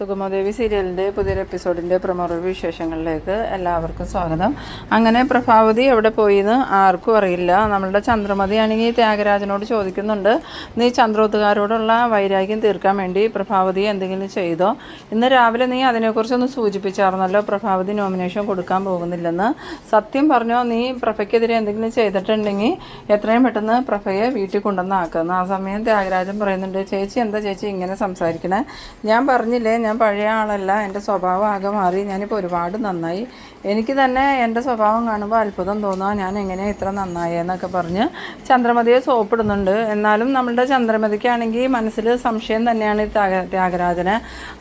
സുഗമദേവി സീരിയലിൻ്റെ പുതിയൊരു എപ്പിസോഡിൻ്റെ promo review വിശേഷങ്ങളിലേക്ക് എല്ലാവർക്കും സ്വാഗതം. അങ്ങനെ പ്രഭാവതി എവിടെ പോയിന്ന് ആർക്കും അറിയില്ല. നമ്മളുടെ ചന്ദ്രമതി ആണെങ്കിൽ ത്യാഗരാജനോട് ചോദിക്കുന്നുണ്ട്, നീ ചന്ദ്രോത്തുകാരോടുള്ള വൈരാഗ്യം തീർക്കാൻ വേണ്ടി പ്രഭാവതി എന്തെങ്കിലും ചെയ്തോ? ഇന്ന് രാവിലെ നീ അതിനെക്കുറിച്ചൊന്ന് സൂചിപ്പിച്ചായിരുന്നല്ലോ, പ്രഭാവതി നോമിനേഷൻ കൊടുക്കാൻ പോകുന്നില്ലെന്ന്. സത്യം പറഞ്ഞോ, നീ പ്രഭയ്ക്കെതിരെ എന്തെങ്കിലും ചെയ്തിട്ടുണ്ടെങ്കിൽ എത്രയും പെട്ടെന്ന് പ്രഭയെ വീട്ടിൽ കൊണ്ടുവന്നാക്കുന്നു. ആ സമയം ത്യാഗരാജൻ പറയുന്നുണ്ട്, ചേച്ചി എന്താ ചേച്ചി ഇങ്ങനെ സംസാരിക്കണേ? ഞാൻ പറഞ്ഞില്ലേ, ഞാൻ പഴയ ആളല്ല, എൻ്റെ സ്വഭാവം ആകെ മാറി, ഞാനിപ്പോൾ ഒരുപാട് നന്നായി. എനിക്ക് തന്നെ എൻ്റെ സ്വഭാവം കാണുമ്പോൾ അത്ഭുതം തോന്നുക, ഞാൻ എങ്ങനെ ഇത്ര നന്നായെന്നൊക്കെ പറഞ്ഞ് ചന്ദ്രമതിയെ സോപ്പിടുന്നുണ്ട്. എന്നാലും നമ്മളുടെ ചന്ദ്രമതിക്കാണെങ്കിൽ മനസ്സിൽ സംശയം തന്നെയാണ് ത്യാഗരാജന്.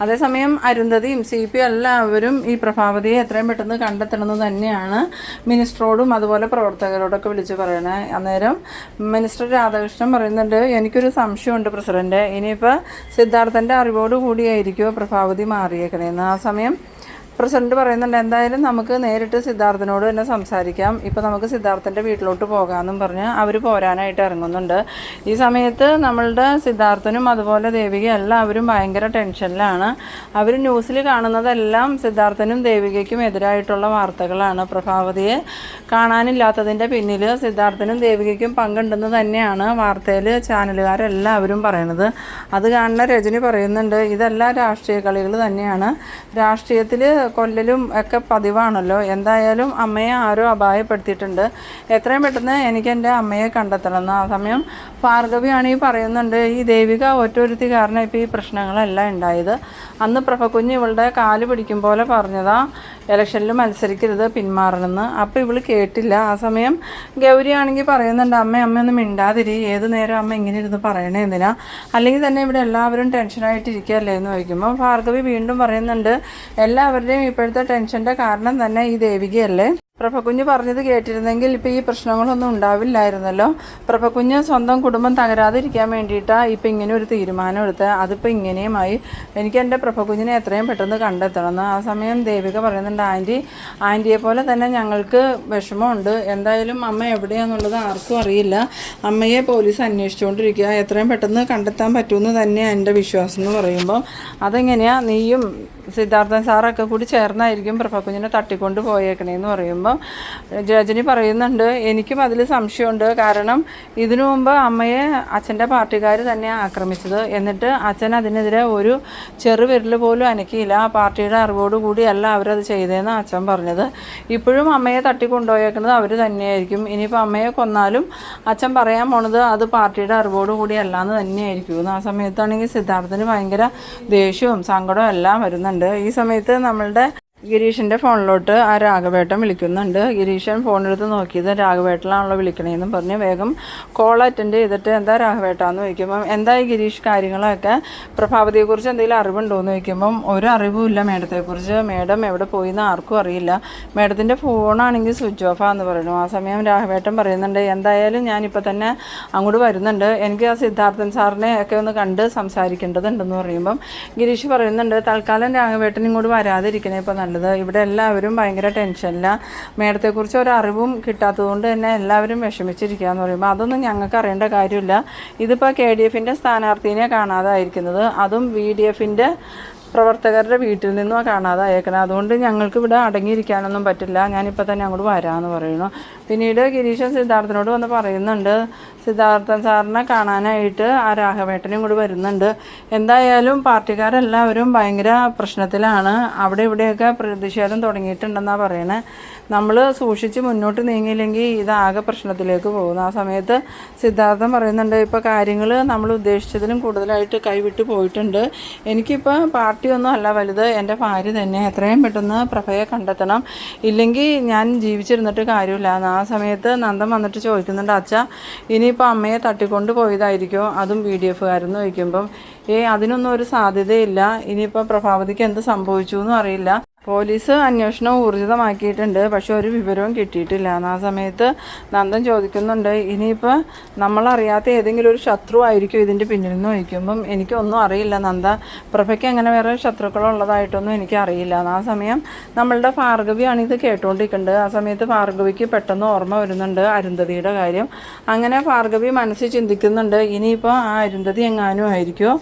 അതേസമയം അരുന്ധതിയും CP എല്ലാവരും ഈ പ്രഭാവതിയെ എത്രയും പെട്ടെന്ന് കണ്ടെത്തണമെന്ന് തന്നെയാണ് മിനിസ്റ്ററോടും അതുപോലെ പ്രവർത്തകരോടൊക്കെ വിളിച്ച് പറയണേ. അന്നേരം മിനിസ്റ്റർ രാധാകൃഷ്ണൻ പറയുന്നുണ്ട്, എനിക്കൊരു സംശയമുണ്ട് പ്രസിഡന്റ്, ഇനിയിപ്പോൾ സിദ്ധാർത്ഥൻ്റെ അറിവോട് കൂടിയായിരിക്കുമോ പ്രഭാവതി മാറിയേക്കണേന്ന്. ആ സമയം പ്രസിഡന്റ് പറയുന്നുണ്ട്, എന്തായാലും നമുക്ക് നേരിട്ട് സിദ്ധാർത്ഥനോട് തന്നെ സംസാരിക്കാം, ഇപ്പോൾ നമുക്ക് സിദ്ധാർത്ഥൻ്റെ വീട്ടിലോട്ട് പോകാമെന്നും പറഞ്ഞ് അവർ പോരാനായിട്ട് ഇറങ്ങുന്നുണ്ട്. ഈ സമയത്ത് നമ്മളുടെ സിദ്ധാർത്ഥനും അതുപോലെ ദേവിക എല്ലാവരും ഭയങ്കര ടെൻഷനിലാണ്. അവർ ന്യൂസിൽ കാണുന്നതെല്ലാം സിദ്ധാർത്ഥനും ദേവികയ്ക്കും എതിരായിട്ടുള്ള വാർത്തകളാണ്. പ്രഭാവതിയെ കാണാനില്ലാത്തതിൻ്റെ പിന്നിൽ സിദ്ധാർത്ഥനും ദേവികയ്ക്കും പങ്കുണ്ടെന്ന് തന്നെയാണ് വാർത്തയിൽ ചാനലുകാരെല്ലാവരും പറയണത്. അത് കാണുന്ന രജനി പറയുന്നുണ്ട്, ഇതെല്ലാം രാഷ്ട്രീയ കളികൾ തന്നെയാണ്, രാഷ്ട്രീയത്തിൽ കൊല്ലലും ഒക്കെ പതിവാണല്ലോ. എന്തായാലും അമ്മയെ ആരോ അപായപ്പെടുത്തിയിട്ടുണ്ട്, എത്രയും പെട്ടെന്ന് എനിക്ക് എൻ്റെ അമ്മയെ കണ്ടെത്തണമെന്ന്. ആ സമയം ഭാർഗവിയാണെങ്കിൽ പറയുന്നുണ്ട്, ഈ ദേവിക ഒറ്റൊരുത്തി കാരണം ഇപ്പോൾ ഈ പ്രശ്നങ്ങളെല്ലാം ഉണ്ടായത്. അന്ന് പ്രഭകുഞ്ഞ് ഇവളുടെ കാല് പിടിക്കും പോലെ പറഞ്ഞതാ ഇലക്ഷനിൽ മത്സരിക്കരുത്, പിന്മാറണമെന്ന്. അപ്പോൾ ഇവൾ കേട്ടില്ല. ആ സമയം ഗൗരിയാണെങ്കിൽ പറയുന്നുണ്ട്, അമ്മയൊന്നും മിണ്ടാതിരി, ഏത് നേരം അമ്മ ഇങ്ങനെ ഇരുന്ന് പറയണേ എന്തിനാ, അല്ലെങ്കിൽ തന്നെ ഇവിടെ എല്ലാവരും ടെൻഷനായിട്ടിരിക്കുകയല്ലേ എന്ന് ചോദിക്കുമ്പോൾ ഭാർഗവി വീണ്ടും പറയുന്നുണ്ട്, എല്ലാവരുടെയും ഇപ്പോഴത്തെ ടെൻഷൻ്റെ കാരണം തന്നെ ഈ ദേവികയല്ലേ. പ്രഭകുഞ്ഞ് പറഞ്ഞത് കേട്ടിരുന്നെങ്കിൽ ഇപ്പോൾ ഈ പ്രശ്നങ്ങളൊന്നും ഉണ്ടാവില്ലായിരുന്നല്ലോ. പ്രഭകുഞ്ഞ് സ്വന്തം കുടുംബം തകരാതിരിക്കാൻ വേണ്ടിയിട്ടാണ് ഇപ്പോൾ ഇങ്ങനെ ഒരു തീരുമാനം എടുത്ത്, അതിപ്പോൾ ഇങ്ങനെയുമായി. എനിക്ക് എൻ്റെ പ്രഭകുഞ്ഞിനെ എത്രയും പെട്ടെന്ന് കണ്ടെത്തണമെന്ന്. ആ സമയം ദേവിക പറയുന്നുണ്ട്, ആൻറ്റിയെ പോലെ തന്നെ ഞങ്ങൾക്ക് വിഷമമുണ്ട്, എന്തായാലും അമ്മ എവിടെയാണെന്നുള്ളത് ആർക്കും അറിയില്ല, അമ്മയെ പോലീസ് അന്വേഷിച്ചുകൊണ്ടിരിക്കുക, എത്രയും പെട്ടെന്ന് കണ്ടെത്താൻ പറ്റുമെന്ന് തന്നെയാണ് എൻ്റെ വിശ്വാസം എന്ന് പറയുമ്പോൾ, അതെങ്ങനെയാണ് നീയും സിദ്ധാർത്ഥൻ സാറൊക്കെ കൂടി ചേർന്നായിരിക്കും പ്രഭകുഞ്ഞിനെ തട്ടിക്കൊണ്ട് പോയേക്കണേന്ന് പറയുമ്പോൾ രജനി പറയുന്നുണ്ട്, എനിക്കും അതിൽ സംശയമുണ്ട്. കാരണം ഇതിനു മുമ്പ് അമ്മയെ അച്ഛൻ്റെ പാർട്ടിക്കാർ തന്നെയാണ് ആക്രമിച്ചത്, എന്നിട്ട് അച്ഛൻ അതിനെതിരെ ഒരു ചെറുവിരൽ പോലും അനക്കിയില്ല, ആ പാർട്ടിയുടെ അറിവോടുകൂടിയല്ല അവരത് ചെയ്തതെന്ന് അച്ഛൻ പറഞ്ഞത്. ഇപ്പോഴും അമ്മയെ തട്ടിക്കൊണ്ടുപോയേക്കുന്നത് അവർ തന്നെയായിരിക്കും. ഇനിയിപ്പോൾ അമ്മയെ കൊന്നാലും അച്ഛൻ പറയാൻ പോണത് അത് പാർട്ടിയുടെ അറിവോടുകൂടി അല്ലാന്ന് തന്നെയായിരിക്കും. ആ സമയത്താണെങ്കിൽ സിദ്ധാർത്ഥന് ഭയങ്കര ദേഷ്യവും സങ്കടവും എല്ലാം വരുന്നുണ്ട്. ഈ സമയത്ത് നമ്മളുടെ ഗിരീഷിൻ്റെ ഫോണിലോട്ട് ആ രാഘവേട്ടൻ വിളിക്കുന്നുണ്ട്. ഗിരീഷൻ ഫോണെടുത്ത് നോക്കിയത് രാഘവേട്ടനാണല്ലോ വിളിക്കണേന്നും പറഞ്ഞ് വേഗം കോൾ അറ്റൻഡ് ചെയ്തിട്ട്, എന്താ രാഘവേട്ടാന്ന് ചോദിക്കുമ്പം, എന്തായി ഗിരീഷ് കാര്യങ്ങളൊക്കെ, പ്രഭാവതിയെക്കുറിച്ച് എന്തെങ്കിലും അറിവുണ്ടോ എന്ന് ചോദിക്കുമ്പം ഒരു അറിവുമില്ല മേഡത്തെക്കുറിച്ച്, മേഡം എവിടെ പോയിന്ന് ആർക്കും അറിയില്ല, മേഡത്തിൻ്റെ ഫോണാണെങ്കിൽ സ്വിച്ച് ഓഫാന്ന് പറയുന്നു. ആ സമയം രാഘവേട്ടൻ പറയുന്നുണ്ട്, എന്തായാലും ഞാനിപ്പോൾ തന്നെ അങ്ങോട്ട് വരുന്നുണ്ട്, എനിക്ക് ആ സിദ്ധാർത്ഥൻ സാറിനെ ഒക്കെ ഒന്ന് കണ്ട് സംസാരിക്കേണ്ടതുണ്ടെന്ന് പറയുമ്പം ഗിരീഷ് പറയുന്നുണ്ട്, തൽക്കാലം രാഘവേട്ടൻ ഇങ്ങോട്ട് വരാതിരിക്കണേ ഇപ്പോൾ നല്ലത്, ഇവിടെ എല്ലാവരും ഭയങ്കര ടെൻഷനില്ല, മേഡത്തെക്കുറിച്ച് ഒരറിവും കിട്ടാത്തതുകൊണ്ട് തന്നെ എല്ലാവരും വിഷമിച്ചിരിക്കുക എന്ന് പറയുമ്പോൾ, അതൊന്നും ഞങ്ങൾക്ക് അറിയേണ്ട കാര്യമില്ല, ഇതിപ്പോൾ KDFൻ്റെ സ്ഥാനാർത്ഥിനെ കാണാതായിരിക്കുന്നത്, അതും VDFൻ്റെ പ്രവർത്തകരുടെ വീട്ടിൽ നിന്നും കാണാതെ അയക്കണം, അതുകൊണ്ട് ഞങ്ങൾക്ക് ഇവിടെ അടങ്ങിയിരിക്കാനൊന്നും പറ്റില്ല, ഞാനിപ്പോൾ തന്നെ അങ്ങോട്ട് വരാമെന്ന് പറയുന്നു. പിന്നീട് ഗിരീഷൻ സിദ്ധാർത്ഥനോട് വന്ന് പറയുന്നുണ്ട്, സിദ്ധാർത്ഥൻ സാറിനെ കാണാനായിട്ട് ആ രാഘവേട്ടനും കൂടി വരുന്നുണ്ട്, എന്തായാലും പാർട്ടിക്കാരെല്ലാവരും ഭയങ്കര പ്രശ്നത്തിലാണ്, അവിടെ ഇവിടെയൊക്കെ പ്രതിഷേധം തുടങ്ങിയിട്ടുണ്ടെന്നാണ് പറയണേ, നമ്മൾ സൂക്ഷിച്ച് മുന്നോട്ട് നീങ്ങിയില്ലെങ്കിൽ ഇതാകെ പ്രശ്നത്തിലേക്ക് പോകുന്നു. ആ സമയത്ത് സിദ്ധാർത്ഥൻ പറയുന്നുണ്ട്, ഇപ്പോൾ കാര്യങ്ങൾ നമ്മൾ ഉദ്ദേശിച്ചതിലും കൂടുതലായിട്ട് കൈവിട്ട് പോയിട്ടുണ്ട്, എനിക്കിപ്പോൾ പാർട്ടിയൊന്നും അല്ല വലുത്, എൻ്റെ ഭാര്യ തന്നെ, എത്രയും പെട്ടെന്ന് പ്രഭയെ കണ്ടെത്തണം, ഇല്ലെങ്കിൽ ഞാൻ ജീവിച്ചിരുന്നിട്ട് കാര്യമില്ല. ആ സമയത്ത് നന്ദൻ വന്നിട്ട് ചോദിക്കുന്നുണ്ട്, അച്ഛാ ഇനിയിപ്പോൾ അമ്മയെ തട്ടിക്കൊണ്ട് പോയതായിരിക്കുമോ, അതും VDFകാരെന്ന് ചോദിക്കുമ്പം, അതിനൊന്നും ഒരു സാധ്യതയില്ല, ഇനിയിപ്പോൾ പ്രഭാവതിക്ക് എന്ത് സംഭവിച്ചു എന്നും അറിയില്ല, പോലീസ് അന്വേഷണം ഊർജിതമാക്കിയിട്ടുണ്ട്, പക്ഷെ ഒരു വിവരവും കിട്ടിയിട്ടില്ല. ആ സമയത്ത് നന്ദൻ ചോദിക്കുന്നുണ്ട്, ഇനിയിപ്പോൾ നമ്മളറിയാത്ത ഏതെങ്കിലും ഒരു ശത്രു ആയിരിക്കും ഇതിൻ്റെ പിന്നിൽ നിന്ന് ചോദിക്കുമ്പം, എനിക്കൊന്നും അറിയില്ല നന്ദ, പ്രഭയ്ക്ക് അങ്ങനെ വേറെ ശത്രുക്കളുള്ളതായിട്ടൊന്നും എനിക്കറിയില്ല. ആ സമയം നമ്മളുടെ ഭാർഗവിയാണ് ഇത് കേട്ടുകൊണ്ടിരിക്കുന്നത്. ആ സമയത്ത് ഭാർഗവിക്ക് പെട്ടെന്ന് ഓർമ്മ വരുന്നുണ്ട് അരുന്ധതിയുടെ കാര്യം. അങ്ങനെ ഭാർഗവി മനസ്സിൽ ചിന്തിക്കുന്നുണ്ട്, ഇനിയിപ്പോൾ ആ അരുന്ധതി എങ്ങാനും ആയിരിക്കുമോ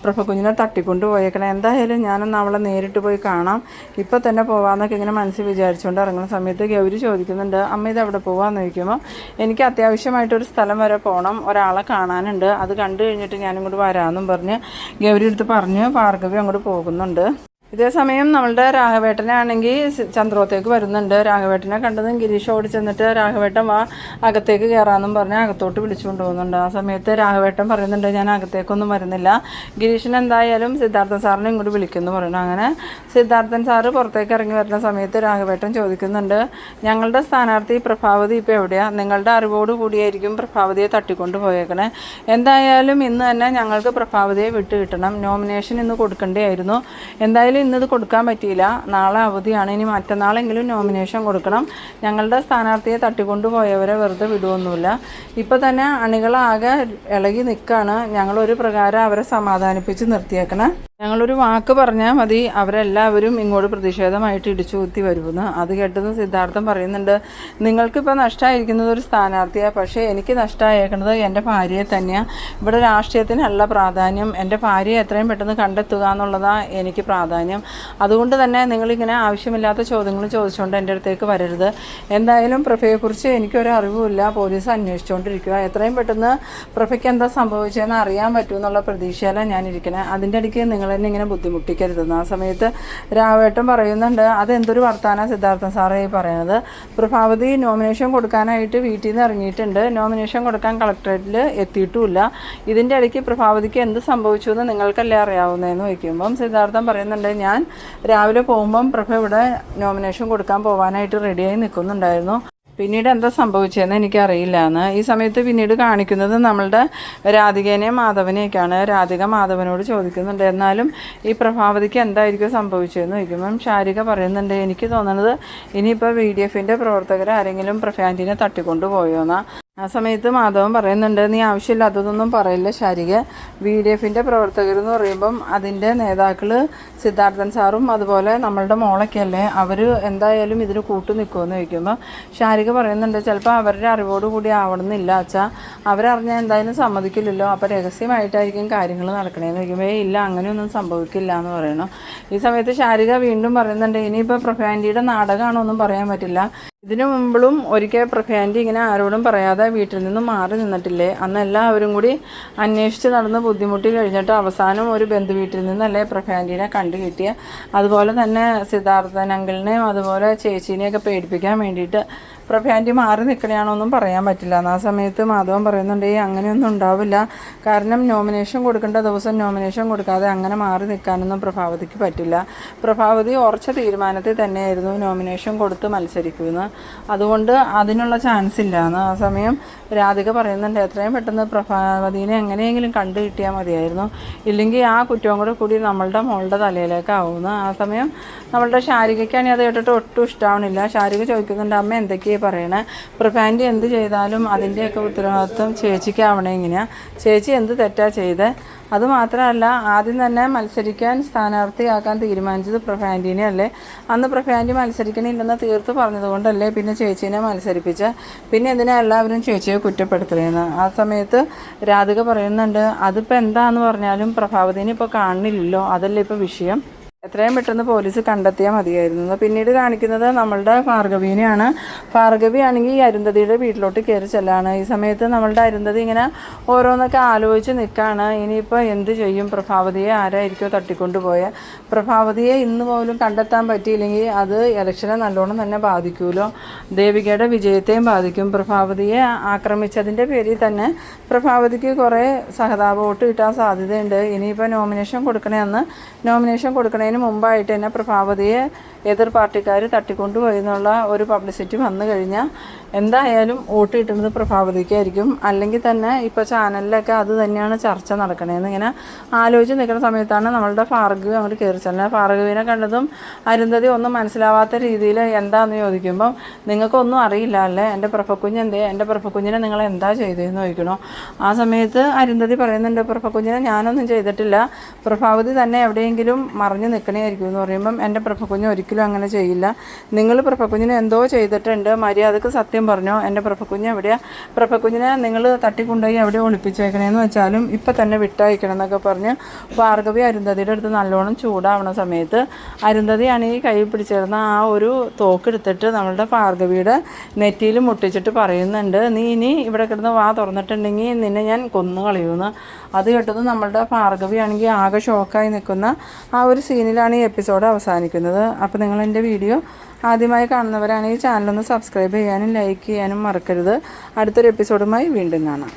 പ്രഭകുഞ്ഞിനെ തട്ടിക്കൊണ്ട് പോയേക്കണം. എന്തായാലും ഞാനൊന്ന് അവളെ നേരിട്ട് പോയി കാണാം, ഇപ്പം തന്നെ പോകാമെന്നൊക്കെ ഇങ്ങനെ മനസ്സിൽ വിചാരിച്ചുകൊണ്ട് ഇറങ്ങുന്ന സമയത്ത് ഗൗരി ചോദിക്കുന്നുണ്ട്, അമ്മ ഇത് എവിടെ പോകാമെന്ന് ചോദിക്കുമ്പോൾ എനിക്ക് അത്യാവശ്യമായിട്ടൊരു സ്ഥലം വരെ പോകണം, ഒരാളെ കാണാനുണ്ട്, അത് കണ്ടു കഴിഞ്ഞിട്ട് ഞാനിങ്ങോട്ട് വരാമെന്നും പറഞ്ഞ് ഗൗരി എടുത്ത് പറഞ്ഞ് ഭാർഗവി അങ്ങോട്ട് പോകുന്നുണ്ട്. ഇതേ സമയം നമ്മളുടെ രാഘവേട്ടനാണെങ്കിൽ ചന്ദ്രോത്തേക്ക് വരുന്നുണ്ട്. രാഘവേട്ടനെ കണ്ടതും ഗിരീഷ് ഓടി ചെന്നിട്ട് രാഘവേട്ടൻ വാ അകത്തേക്ക് കയറാമെന്നും പറഞ്ഞ് അകത്തോട്ട് വിളിച്ചു കൊണ്ടുപോകുന്നുണ്ട്. ആ സമയത്ത് രാഘവേട്ടൻ പറയുന്നുണ്ട്, ഞാൻ അകത്തേക്കൊന്നും വരുന്നില്ല, ഗിരീഷിന് എന്തായാലും സിദ്ധാർത്ഥൻ സാറിനെ ഇങ്ങോട്ട് വിളിക്കുമെന്ന് പറയുന്നു. അങ്ങനെ സിദ്ധാർത്ഥൻ സാറ് പുറത്തേക്ക് ഇറങ്ങി വരുന്ന സമയത്ത് രാഘവേട്ടൻ ചോദിക്കുന്നുണ്ട്, ഞങ്ങളുടെ സ്ഥാനാർത്ഥി പ്രഭാവതി ഇപ്പോൾ എവിടെയാണ്? നിങ്ങളുടെ അറിവോട് കൂടിയായിരിക്കും പ്രഭാവതിയെ തട്ടിക്കൊണ്ട് പോയേക്കണേ. എന്തായാലും ഇന്ന് തന്നെ ഞങ്ങൾക്ക് പ്രഭാവതിയെ വിട്ട് കിട്ടണം. നോമിനേഷൻ ഇന്ന് കൊടുക്കേണ്ടിയായിരുന്നു. എന്തായാലും ഇന്നത് കൊടുക്കാൻ പറ്റിയില്ല, നാളെ അവധിയാണ്, ഇനി മറ്റന്നാളെങ്കിലും നോമിനേഷൻ കൊടുക്കണം. ഞങ്ങളുടെ സ്ഥാനാർത്ഥിയെ തട്ടിക്കൊണ്ടു പോയവരെ വെറുതെ വിടുവൊന്നുമില്ല. ഇപ്പോൾ തന്നെ അണികളാകെ ഇളകി നിൽക്കുകയാണ്. ഞങ്ങളൊരു പ്രകാരം അവരെ സമാധാനിപ്പിച്ച് നിർത്തിയേക്കണം. ഞങ്ങളൊരു വാക്ക് പറഞ്ഞാൽ മതി, അവരെല്ലാവരും ഇങ്ങോട്ട് പ്രതിഷേധമായിട്ട് ഇടിച്ചു കുത്തി വരുമെന്ന്. അത് കേട്ടത് സിദ്ധാർത്ഥൻ പറയുന്നുണ്ട്, നിങ്ങൾക്കിപ്പോൾ നഷ്ടമായിരിക്കുന്നത് ഒരു സ്ഥാനാർത്ഥിയാണ്, പക്ഷേ എനിക്ക് നഷ്ടമായേക്കുന്നത് എൻ്റെ ഭാര്യയെ തന്നെയാണ്. ഇവിടെ രാഷ്ട്രീയത്തിനല്ല പ്രാധാന്യം, എൻ്റെ ഭാര്യയെ എത്രയും പെട്ടെന്ന് കണ്ടെത്തുക എന്നുള്ളതാണ് എനിക്ക് പ്രാധാന്യം. അതുകൊണ്ട് തന്നെ നിങ്ങളിങ്ങനെ ആവശ്യമില്ലാത്ത ചോദ്യങ്ങൾ ചോദിച്ചുകൊണ്ട് എൻ്റെ അടുത്തേക്ക് വരരുത്. എന്തായാലും പ്രഭയെക്കുറിച്ച് എനിക്കൊരു അറിവുമില്ല, പോലീസ് അന്വേഷിച്ചുകൊണ്ടിരിക്കുക. എത്രയും പെട്ടെന്ന് പ്രഭയ്ക്ക് എന്താ സംഭവിച്ചതെന്ന് അറിയാൻ പറ്റുമെന്നുള്ള പ്രതീക്ഷയിലാണ് ഞാനിരിക്കുന്നത്. അതിൻ്റെ ഇടയ്ക്ക് നിങ്ങൾ എന്നെ ഇങ്ങനെ ബുദ്ധിമുട്ടിക്കരുതെന്ന്. ആ സമയത്ത് രാഘവേട്ടൻ പറയുന്നുണ്ട്, അതെന്തൊരു വർത്താനം സിദ്ധാർത്ഥൻ സാറേ പറയണത്? പ്രഭാവതി നോമിനേഷൻ കൊടുക്കാനായിട്ട് വീട്ടിൽ നിന്ന് ഇറങ്ങിയിട്ടുണ്ട്, നോമിനേഷൻ കൊടുക്കാൻ കളക്ടറേറ്റിൽ എത്തിയിട്ടുമില്ല. ഇതിൻ്റെ ഇടയ്ക്ക് പ്രഭാവതിക്ക് എന്ത് സംഭവിച്ചു എന്ന് നിങ്ങൾക്കല്ലേ അറിയാവുന്നതെന്ന് വയ്ക്കുമ്പം സിദ്ധാർത്ഥൻ പറയുന്നുണ്ട്, ഞാൻ രാവിലെ പോകുമ്പം പ്രഭ ഇവിടെ നോമിനേഷൻ കൊടുക്കാൻ പോകാനായിട്ട് റെഡിയായി നിൽക്കുന്നുണ്ടായിരുന്നു, പിന്നീട് എന്താ സംഭവിച്ചതെന്ന് എനിക്കറിയില്ല എന്ന്. ഈ സമയത്ത് പിന്നീട് കാണിക്കുന്നത് നമ്മളുടെ രാധികേനെയും മാധവനെയൊക്കെയാണ്. രാധിക മാധവനോട് ചോദിക്കുന്നുണ്ട്, എന്നാലും ഈ പ്രഭാവതിക്ക് എന്തായിരിക്കും സംഭവിച്ചതെന്ന് ചോദിക്കുമ്പം ശാരിക പറയുന്നുണ്ട്, എനിക്ക് തോന്നുന്നത് ഇനിയിപ്പോൾ VDFൻ്റെ പ്രവർത്തകർ ആരെങ്കിലും പ്രഭാന്റിനെ തട്ടിക്കൊണ്ട് പോയോന്നാ. ആ സമയത്ത് മാധവൻ പറയുന്നുണ്ട്, നീ ആവശ്യമില്ലാത്തതൊന്നും പറയില്ല ശാരിക, VDFൻ്റെ പ്രവർത്തകരെന്ന് പറയുമ്പം അതിൻ്റെ നേതാക്കൾ സിദ്ധാർത്ഥൻ സാറും അതുപോലെ നമ്മളുടെ മോളൊക്കെ അല്ലേ, അവർ എന്തായാലും ഇതിന് കൂട്ടു നിൽക്കുമെന്ന് ചോദിക്കുമ്പോൾ ശാരിക പറയുന്നുണ്ട്, ചിലപ്പോൾ അവരുടെ അറിവോട് കൂടി ആവണമെന്നില്ല അച്ഛാ, അവരറിഞ്ഞാൽ എന്തായാലും സമ്മതിക്കില്ലല്ലോ, അപ്പോൾ രഹസ്യമായിട്ടായിരിക്കും കാര്യങ്ങൾ നടക്കണേന്ന് ചോദിക്കുമ്പോൾ ഇല്ല അങ്ങനെയൊന്നും സംഭവിക്കില്ല എന്ന് പറയണം. ഈ സമയത്ത് ശാരിക വീണ്ടും പറയുന്നുണ്ട്, ഇനിയിപ്പോൾ പ്രഭാന്റിയുടെ നാടകമാണോ ഒന്നും പറയാൻ പറ്റില്ല, ഇതിനു മുമ്പിലും ഒരിക്കൽ പ്രഭാന്റി ഇങ്ങനെ ആരോടും പറയാതെ വീട്ടിൽ നിന്നും മാറി നിന്നിട്ടില്ലേ, അന്ന് എല്ലാവരും കൂടി അന്വേഷിച്ച് നടന്ന് ബുദ്ധിമുട്ടി കഴിഞ്ഞിട്ട് അവസാനം ഒരു ബന്ധു വീട്ടിൽ നിന്നല്ലേ പ്രഭാന്റിനെ കണ്ടു കിട്ടിയ. അതുപോലെ തന്നെ സിദ്ധാർത്ഥൻ അങ്കിളിനെയും അതുപോലെ ചേച്ചീനെയൊക്കെ പേടിപ്പിക്കാൻ വേണ്ടിയിട്ട് പ്രഭാന്റി മാറി നിൽക്കണയാണോന്നും പറയാൻ പറ്റില്ല. ആ സമയത്ത് മാധവൻ പറയുന്നുണ്ട്, അങ്ങനെയൊന്നും ഉണ്ടാവില്ല, കാരണം നോമിനേഷൻ കൊടുക്കേണ്ട ദിവസം നോമിനേഷൻ കൊടുക്കാതെ അങ്ങനെ മാറി നിൽക്കാനൊന്നും പ്രഭാവതിക്ക് പറ്റില്ല. പ്രഭാവതി ഉറച്ച തീരുമാനത്തിൽ തന്നെയായിരുന്നു നോമിനേഷൻ കൊടുത്ത് മത്സരിക്കുമെന്ന്, അതുകൊണ്ട് അതിനുള്ള ചാൻസ് ഇല്ലയെന്ന്. ആ സമയം രാധിക പറയുന്നുണ്ട്, എത്രയും പെട്ടെന്ന് പ്രഭാവതിനെ എങ്ങനെയെങ്കിലും കണ്ടു കിട്ടിയാൽ മതിയായിരുന്നു, ഇല്ലെങ്കിൽ ആ കുറ്റവും കൂടി നമ്മളുടെ മോളുടെ തലയിലേക്കാവുമെന്ന്. ആ സമയം നമ്മളുടെ ശാരികയ്ക്കാണെങ്കിൽ അത് കേട്ടിട്ട് ഒട്ടും ഇഷ്ടമാവണില്ല. ശാരിക ചോദിക്കുന്നുണ്ട്, അമ്മ എന്തൊക്കെയാണ് പറയണേ, പ്രഭാന്റി എന്ത് ചെയ്താലും അതിൻ്റെയൊക്കെ ഉത്തരവാദിത്വം ചേച്ചിക്കാവണേ, എങ്ങനെയാണ് ചേച്ചി എന്ത് തെറ്റാ ചെയ്തേ? അതുമാത്രമല്ല, ആദ്യം തന്നെ മത്സരിക്കാൻ സ്ഥാനാർത്ഥിയാക്കാൻ തീരുമാനിച്ചത് പ്രഭാന്റിനെ അല്ലേ, അന്ന് പ്രഭാന്റി മത്സരിക്കണില്ലെന്ന് തീർത്ത് പറഞ്ഞതുകൊണ്ടല്ലേ പിന്നെ ചേച്ചീനെ മത്സരിപ്പിച്ച്, പിന്നെ എന്തിനാ എല്ലാവരും ചേച്ചിയെ കുറ്റപ്പെടുത്തുകയെന്ന്. ആ സമയത്ത് രാധിക പറയുന്നുണ്ട്, അതിപ്പോൾ എന്താന്ന് പറഞ്ഞാലും പ്രഭാവതിനെ ഇപ്പോൾ കാണുന്നില്ലല്ലോ, അതല്ലേ ഇപ്പോൾ വിഷയം, എത്രയും പെട്ടെന്ന് പോലീസ് കണ്ടെത്തിയാൽ മതിയായിരുന്നു. പിന്നീട് കാണിക്കുന്നത് നമ്മളുടെ ഭാർഗവീനെയാണ്. ഭാർഗവി ആണെങ്കിൽ ഈ അരുന്ധതിയുടെ വീട്ടിലോട്ട് കയറി ചെല്ലാണ്. ഈ സമയത്ത് നമ്മളുടെ അരുന്ധതി ഇങ്ങനെ ഓരോന്നൊക്കെ ആലോചിച്ച് നിൽക്കുകയാണ്. ഇനിയിപ്പോൾ എന്ത് ചെയ്യും, പ്രഭാവതിയെ ആരായിരിക്കോ തട്ടിക്കൊണ്ടുപോയ, പ്രഭാവതിയെ ഇന്ന് പോലും കണ്ടെത്താൻ പറ്റിയില്ലെങ്കിൽ അത് ഇലക്ഷനെ നല്ലോണം തന്നെ ബാധിക്കുമല്ലോ, ദേവികയുടെ വിജയത്തെയും ബാധിക്കും. പ്രഭാവതിയെ ആക്രമിച്ചതിൻ്റെ പേരിൽ തന്നെ പ്രഭാവതിക്ക് കുറേ സഹതാപ വോട്ട് കിട്ടാൻ സാധ്യതയുണ്ട്. ഇനിയിപ്പോൾ നോമിനേഷൻ കൊടുക്കണേന് മുമ്പായിട്ട് തന്നെ പ്രഭാവതിയെ എതിർ പാർട്ടിക്കാർ തട്ടിക്കൊണ്ടുപോയി എന്നുള്ള ഒരു പബ്ലിസിറ്റി വന്നു കഴിഞ്ഞാൽ എന്തായാലും വോട്ട് കിട്ടുന്നത് പ്രഭാവതിക്കായിരിക്കും. അല്ലെങ്കിൽ തന്നെ ഇപ്പോൾ ചാനലിലൊക്കെ അത് തന്നെയാണ് ചർച്ച നടക്കണേന്ന് ഇങ്ങനെ ആലോചിച്ച് നിൽക്കുന്ന സമയത്താണ് നമ്മളുടെ ഭാർഗവി അങ്ങോട്ട് കയറി ചെല്ലുന്നത്. ഭാർഗവിനെ കണ്ടതും അരുന്ധതി ഒന്നും മനസ്സിലാവാത്ത രീതിയിൽ എന്താണെന്ന് ചോദിക്കുമ്പം നിങ്ങൾക്കൊന്നും അറിയില്ല അല്ലേ, എൻ്റെ പ്രഭക്കുഞ്ഞ് എന്തേ, എൻ്റെ പ്രഭക്കുഞ്ഞിനെ നിങ്ങൾ എന്താ ചെയ്തതെന്ന് ചോദിക്കണോ. ആ സമയത്ത് അരുന്ധതി പറയുന്നുണ്ട്, പ്രഭക്കുഞ്ഞിനെ ഞാനൊന്നും ചെയ്തിട്ടില്ല, പ്രഭാവതി തന്നെ എവിടെയെങ്കിലും മറിഞ്ഞു നിൽക്കണമായിരിക്കും എന്ന് പറയുമ്പം എൻ്റെ പ്രഭക്കുഞ്ഞ് ഒരിക്കലും അങ്ങനെ ചെയ്യില്ല. നിങ്ങൾ പ്രഭക്കുഞ്ഞിനെ എന്തോ ചെയ്തിട്ടുണ്ട്, മര്യാദക്ക് സത്യം പറഞ്ഞോ, എൻ്റെ പ്രഭക്കുഞ്ഞ് എവിടെയാണ്, പ്രഭക്കുഞ്ഞിനെ നിങ്ങൾ തട്ടിക്കൊണ്ടുപോയി എവിടെ ഒളിപ്പിച്ചേക്കണേന്ന് വെച്ചാലും ഇപ്പം തന്നെ വിട്ടയക്കണം എന്നൊക്കെ പറഞ്ഞ് ഭാർഗവി അരുന്ധതിയുടെ അടുത്ത് നല്ലോണം ചൂടാവണ സമയത്ത് അരുന്ധതിയാണ് ഈ കൈ പിടിച്ചിരുന്ന ആ ഒരു തോക്കെടുത്തിട്ട് നമ്മളുടെ ഭാർഗവിയുടെ നെറ്റിയിൽ മുട്ടിച്ചിട്ട് പറയുന്നുണ്ട്, നീ ഇനി ഇവിടെ കിടന്ന് വാ തുറന്നിട്ടുണ്ടെങ്കിൽ നിന്നെ ഞാൻ കൊന്നു കളയുമെന്ന്. അത് കേട്ടത് നമ്മളുടെ ഭാർഗവി ആണെങ്കിൽ ആകെ ഷോക്കായി നിൽക്കുന്ന ആ ഒരു സീനിലാണ് ഈ എപ്പിസോഡ് അവസാനിക്കുന്നത്. അപ്പോൾ നിങ്ങൾ എൻ്റെ വീഡിയോ ആദ്യമായി കാണുന്നവരാണെങ്കിൽ ചാനലൊന്ന് സബ്സ്ക്രൈബ് ചെയ്യാനും ലൈക്ക് ചെയ്യാനും മറക്കരുത്. അടുത്തൊരു എപ്പിസോഡുമായി വീണ്ടും കാണാം.